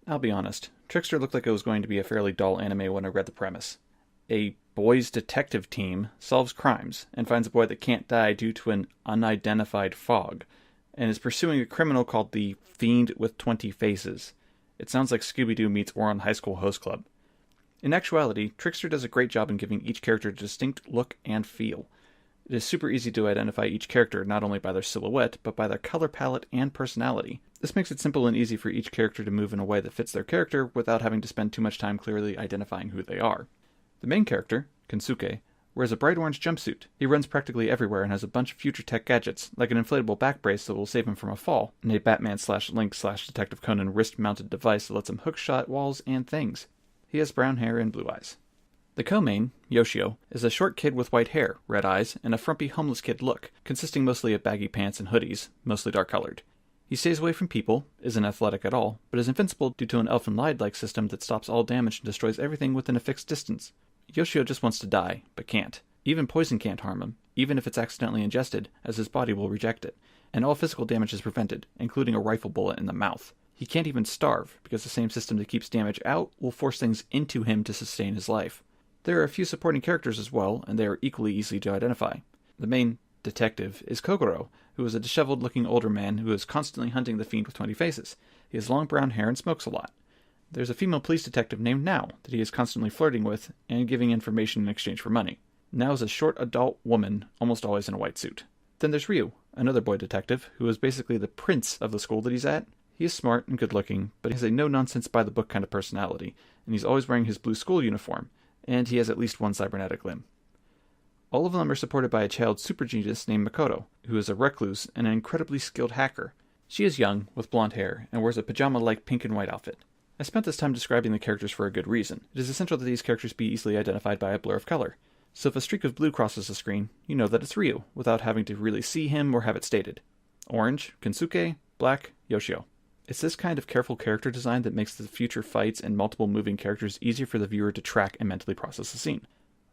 I'll be honest, Trickster looked like it was going to be a fairly dull anime when I read the premise. A boys' detective team solves crimes and finds a boy that can't die due to an unidentified fog, and is pursuing a criminal called the Fiend with 20 Faces. It sounds like Scooby-Doo meets Ouran High School Host Club. In actuality, Trickster does a great job in giving each character a distinct look and feel. It is super easy to identify each character not only by their silhouette, but by their color palette and personality. This makes it simple and easy for each character to move in a way that fits their character without having to spend too much time clearly identifying who they are. The main character, Kensuke, wears a bright orange jumpsuit. He runs practically everywhere and has a bunch of future tech gadgets, like an inflatable back brace that will save him from a fall, and a Batman/Link/Detective Conan wrist-mounted device that lets him hookshot walls and things. He has brown hair and blue eyes. The co-main, Yoshio, is a short kid with white hair, red eyes, and a frumpy homeless kid look, consisting mostly of baggy pants and hoodies, mostly dark-colored. He stays away from people, isn't athletic at all, but is invincible due to an elfin light-like system that stops all damage and destroys everything within a fixed distance. Yoshio just wants to die, but can't. Even poison can't harm him, even if it's accidentally ingested, as his body will reject it, and all physical damage is prevented, including a rifle bullet in the mouth. He can't even starve, because the same system that keeps damage out will force things into him to sustain his life. There are a few supporting characters as well, and they are equally easy to identify. The main detective is Kogoro, who is a disheveled-looking older man who is constantly hunting the Fiend with 20 Faces. He has long brown hair and smokes a lot. There's a female police detective named Nao that he is constantly flirting with and giving information in exchange for money. Nao is a short adult woman, almost always in a white suit. Then there's Ryu, another boy detective, who is basically the prince of the school that he's at. He is smart and good-looking, but he has a no-nonsense by-the-book kind of personality, and he's always wearing his blue school uniform, and he has at least one cybernetic limb. All of them are supported by a child super genius named Makoto, who is a recluse and an incredibly skilled hacker. She is young, with blonde hair, and wears a pajama-like pink and white outfit. I spent this time describing the characters for a good reason. It is essential that these characters be easily identified by a blur of color. So if a streak of blue crosses the screen, you know that it's Ryu, without having to really see him or have it stated. Orange, Kensuke, black, Yoshio. It's this kind of careful character design that makes the future fights and multiple moving characters easier for the viewer to track and mentally process the scene.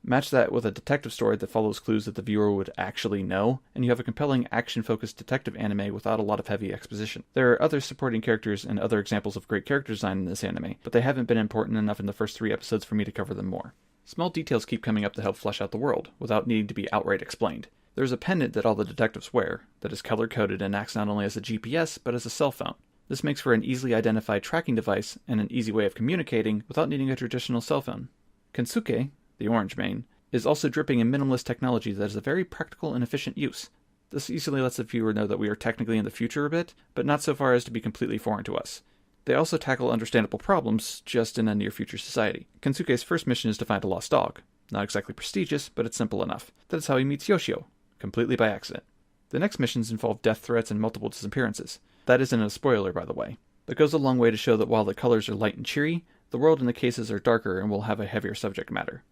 Match that with a detective story that follows clues that the viewer would actually know, and you have a compelling, action-focused detective anime without a lot of heavy exposition. There are other supporting characters and other examples of great character design in this anime, but they haven't been important enough in the first 3 episodes for me to cover them more. Small details keep coming up to help flesh out the world, without needing to be outright explained. There's a pendant that all the detectives wear, that is color-coded and acts not only as a GPS, but as a cell phone. This makes for an easily identified tracking device and an easy way of communicating without needing a traditional cell phone. Kensuke, the orange main, is also dripping in minimalist technology that is a very practical and efficient use. This easily lets the viewer know that we are technically in the future a bit, but not so far as to be completely foreign to us. They also tackle understandable problems, just in a near-future society. Kensuke's first mission is to find a lost dog. Not exactly prestigious, but it's simple enough. That is how he meets Yoshio, completely by accident. The next missions involve death threats and multiple disappearances. That isn't a spoiler, by the way, but goes a long way to show that while the colors are light and cheery, the world and the cases are darker and will have a heavier subject matter.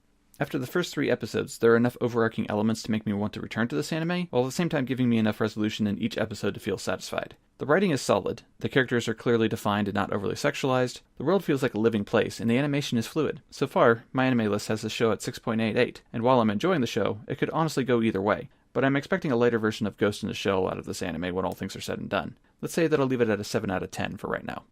After the first 3 episodes, there are enough overarching elements to make me want to return to this anime, while at the same time giving me enough resolution in each episode to feel satisfied. The writing is solid, the characters are clearly defined and not overly sexualized, the world feels like a living place, and the animation is fluid. So far, my anime list has the show at 6.88, and while I'm enjoying the show, it could honestly go either way, but I'm expecting a lighter version of Ghost in the Shell out of this anime when all things are said and done. Let's say that I'll leave it at a 7 out of 10 for right now.